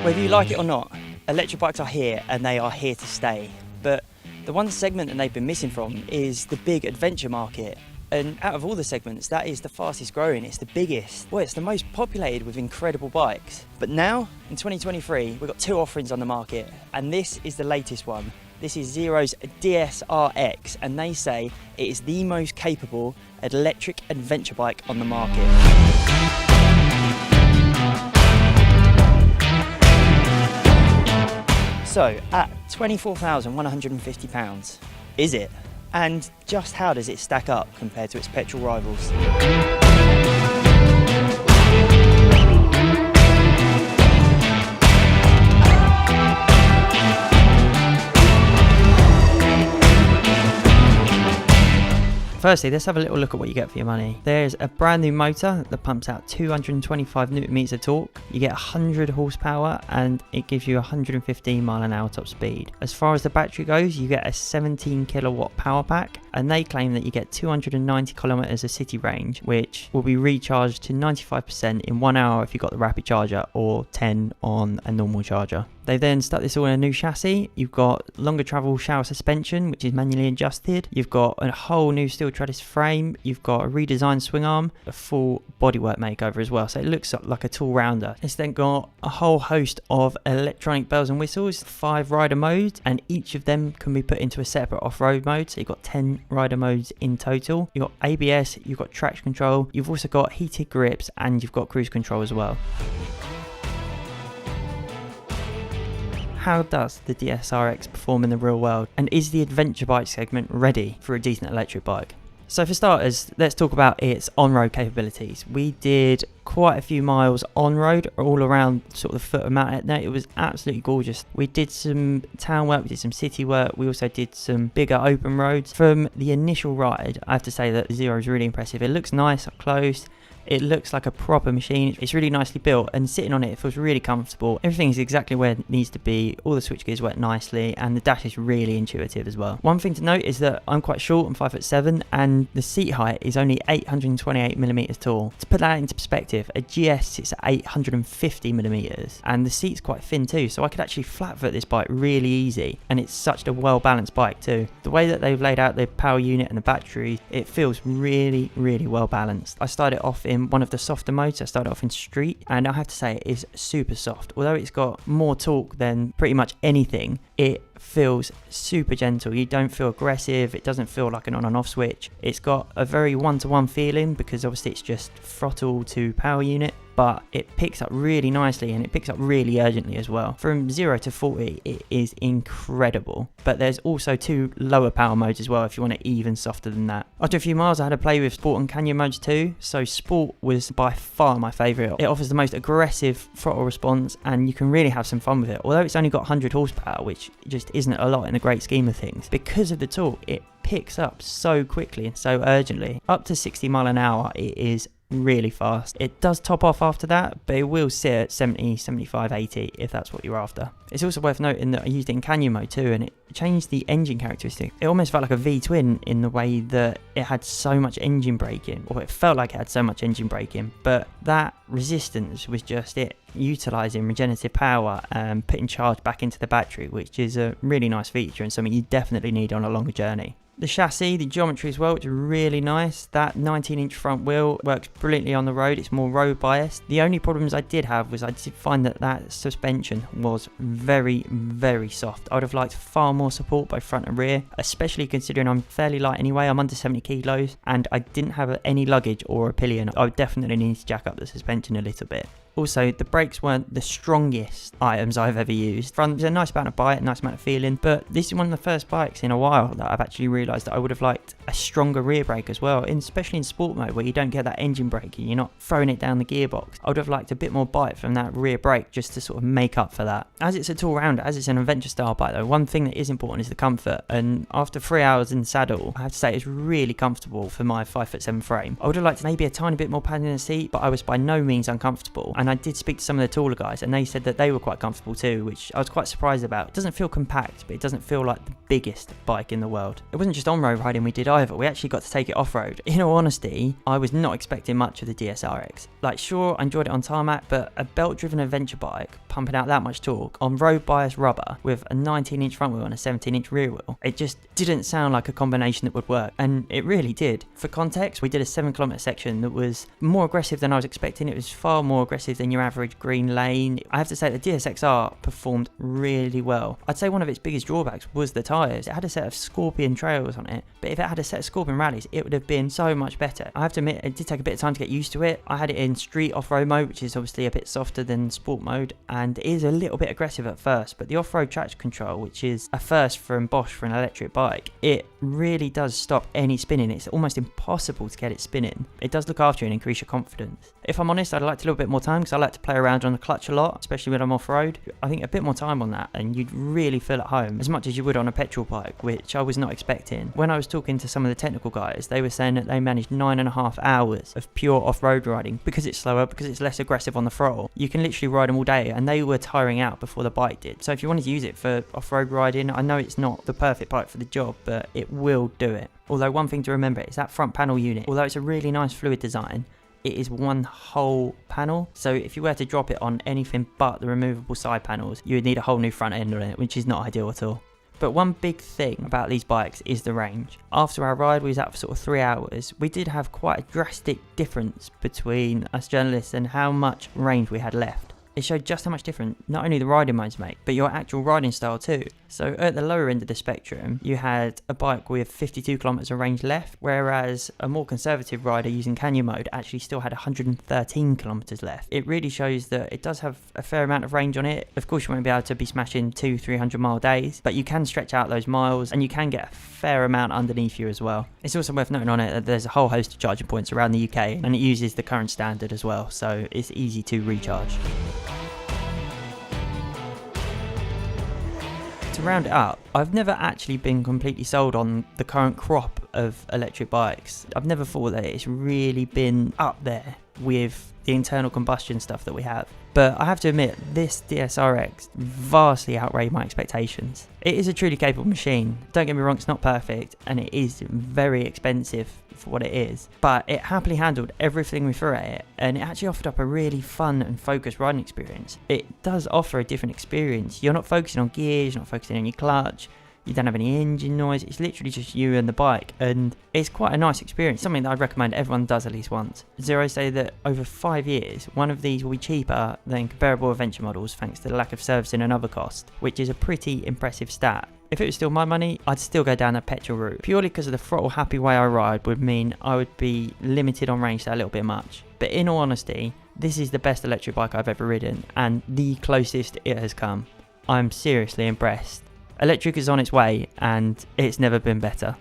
Whether you like it or not, electric bikes are here and they are here to stay. But the one segment that they've been missing from is the big adventure market. And out of all the segments, that is the fastest growing, it's the biggest. Well, it's the most populated with incredible bikes. But now, in 2023, we've got two offerings on the market, and this is the latest one. This is Zero's DSR X, and they say it is the most capable electric adventure bike on the market. So, at £24,150, is it? And just how does it stack up compared to its petrol rivals? Firstly, let's have a little look at what you get for your money. There's a brand new motor that pumps out 225 newton meters of torque. You get 100 horsepower and it gives you 115 mile an hour top speed. As far as the battery goes, you get a 17 kilowatt power pack, and they claim that you get 290 kilometers of city range, which will be recharged to 95% in 1 hour if you've got the rapid charger, or 10 on a normal charger. They then stuck this all in a new chassis. You've got longer travel shower suspension, which is manually adjusted. You've got a whole new steel trellis frame. You've got a redesigned swing arm, a full bodywork makeover as well. So it looks like a tool rounder. It's then got a whole host of electronic bells and whistles, 5 rider modes, and each of them can be put into a separate off-road mode. So you've got 10 rider modes in total. You've got ABS, you've got traction control, you've also got heated grips, and you've got cruise control as well. How does the DSR-X perform in the real world, and is the adventure bike segment ready for a decent electric bike? So for starters, let's talk about its on-road capabilities. We did quite a few miles on-road, all around sort of the foot of Mount Etna. It was absolutely gorgeous. We did some town work, we did some city work, we also did some bigger open roads. From the initial ride, I have to say that the Zero is really impressive. It looks nice up close. It looks like a proper machine. It's really nicely built, and sitting on it, it feels really comfortable. Everything is exactly where it needs to be. All the switch gears work nicely, and the dash is really intuitive as well. One thing to note is that I'm quite short, I'm 5'7", and the seat height is only 828 millimeters tall. To put that into perspective, a GS sits at 850 millimeters, and the seat's quite thin too, so I could actually flat foot this bike really easy, and it's such a well balanced bike too. The way that they've laid out the power unit and the battery, it feels really, really well balanced. I started off in one of the softer modes. I started off in street, and I have to say it is super soft. Although it's got more torque than pretty much anything, it feels super gentle. You don't feel aggressive. It doesn't feel like an on and off switch. It's got a very one-to-one feeling, because obviously it's just throttle to power unit, but it picks up really nicely, and it picks up really urgently as well. From 0 to 40, it is incredible. But there's also 2 lower power modes as well if you want it even softer than that. After a few miles, I had a play with Sport and Canyon modes too. So Sport was by far my favourite. It offers the most aggressive throttle response, and you can really have some fun with it. Although it's only got 100 horsepower, which just isn't a lot in the great scheme of things. Because of the torque, it picks up so quickly and so urgently. Up to 60 mile an hour, it is really fast. It does top off after that, but it will sit at 70, 75, 80 if that's what you're after. It's also worth noting that I used it in Canyon mode too, and it changed the engine characteristics. It almost felt like a V-twin in the way that it had so much engine braking, or it felt like it had so much engine braking, but that resistance was just it utilising regenerative power and putting charge back into the battery, which is a really nice feature and something you definitely need on a longer journey. The chassis, the geometry as well, it's really nice. That 19-inch front wheel works brilliantly on the road. It's more road biased. The only problems I did have was I did find that suspension was very, very soft. I would have liked far more support both front and rear, especially considering I'm fairly light anyway. I'm under 70 kilos, and I didn't have any luggage or a pillion. I would definitely need to jack up the suspension a little bit. Also, the brakes weren't the strongest items I've ever used. Front, there's a nice amount of bite, a nice amount of feeling, but this is one of the first bikes in a while that I've actually realised that I would have liked a stronger rear brake as well, especially in sport mode where you don't get that engine braking, you're not throwing it down the gearbox. I would have liked a bit more bite from that rear brake just to sort of make up for that. As it's a tool rounder, as it's an adventure style bike though, one thing that is important is the comfort, and after 3 hours in the saddle, I have to say it's really comfortable for my 5'7" frame. I would have liked maybe a tiny bit more padding in the seat, but I was by no means uncomfortable. And I did speak to some of the taller guys and they said that they were quite comfortable too, which I was quite surprised about. It doesn't feel compact, but it doesn't feel like the biggest bike in the world. It wasn't just on-road riding we did either, we actually got to take it off-road. In all honesty, I was not expecting much of the DSRX. Like, sure, I enjoyed it on tarmac, but a belt-driven adventure bike pumping out that much torque on road bias rubber with a 19-inch front wheel and a 17-inch rear wheel, it just didn't sound like a combination that would work, and it really did. For context, we did a 7-kilometer section that was more aggressive than I was expecting. It was far more aggressive than your average green lane. I have to say the DSXR performed really well. I'd say one of its biggest drawbacks was the tyres. It had a set of Scorpion trails on it, but if it had a set of Scorpion rallies, it would have been so much better. I have to admit, it did take a bit of time to get used to it. I had it in street off-road mode, which is obviously a bit softer than sport mode, and it is a little bit aggressive at first, but the off-road traction control, which is a first from Bosch for an electric bike, it really does stop any spinning. It's almost impossible to get it spinning. It does look after you and increase your confidence. If I'm honest, I'd like a little bit more time because I like to play around on the clutch a lot, especially when I'm off-road. I think a bit more time on that and you'd really feel at home as much as you would on a petrol bike, which I was not expecting. When I was talking to some of the technical guys, they were saying that they managed 9.5 hours of pure off-road riding because it's slower, because it's less aggressive on the throttle. You can literally ride them all day, and they were tiring out before the bike did. So if you wanted to use it for off-road riding, I know it's not the perfect bike for the job, but it will do it. Although one thing to remember is that front panel unit. Although it's a really nice fluid design, it is one whole panel, so if you were to drop it on anything but the removable side panels, you would need a whole new front end on it, which is not ideal at all. But one big thing about these bikes is the range. After our ride, we was out for sort of 3 hours. We did have quite a drastic difference between us journalists and how much range we had left. It showed just how much different not only the riding modes make, but your actual riding style too. So at the lower end of the spectrum, you had a bike with 52 kilometers of range left, whereas a more conservative rider using Canyon mode actually still had 113 kilometers left. It really shows that it does have a fair amount of range on it. Of course, you won't be able to be smashing 200-300 mile days, but you can stretch out those miles and you can get a fair amount underneath you as well. It's also worth noting on it that there's a whole host of charging points around the UK, and it uses the current standard as well, so it's easy to recharge. To round it up, I've never actually been completely sold on the current crop of electric bikes. I've never thought that it's really been up there with the internal combustion stuff that we have. But I have to admit, this DSRX vastly outweighed my expectations. It is a truly capable machine. Don't get me wrong, it's not perfect, and it is very expensive for what it is. But it happily handled everything we threw at it, and it actually offered up a really fun and focused riding experience. It does offer a different experience. You're not focusing on gears, you're not focusing on your clutch, you don't have any engine noise, it's literally just you and the bike, and it's quite a nice experience, something that I'd recommend everyone does at least once. Zero say that over 5 years, one of these will be cheaper than comparable adventure models thanks to the lack of servicing and other costs, which is a pretty impressive stat. If it was still my money, I'd still go down a petrol route, purely because of the throttle happy way I ride would mean I would be limited on range that little bit much. But in all honesty, this is the best electric bike I've ever ridden, and the closest it has come. I'm seriously impressed. Electric is on its way, and it's never been better.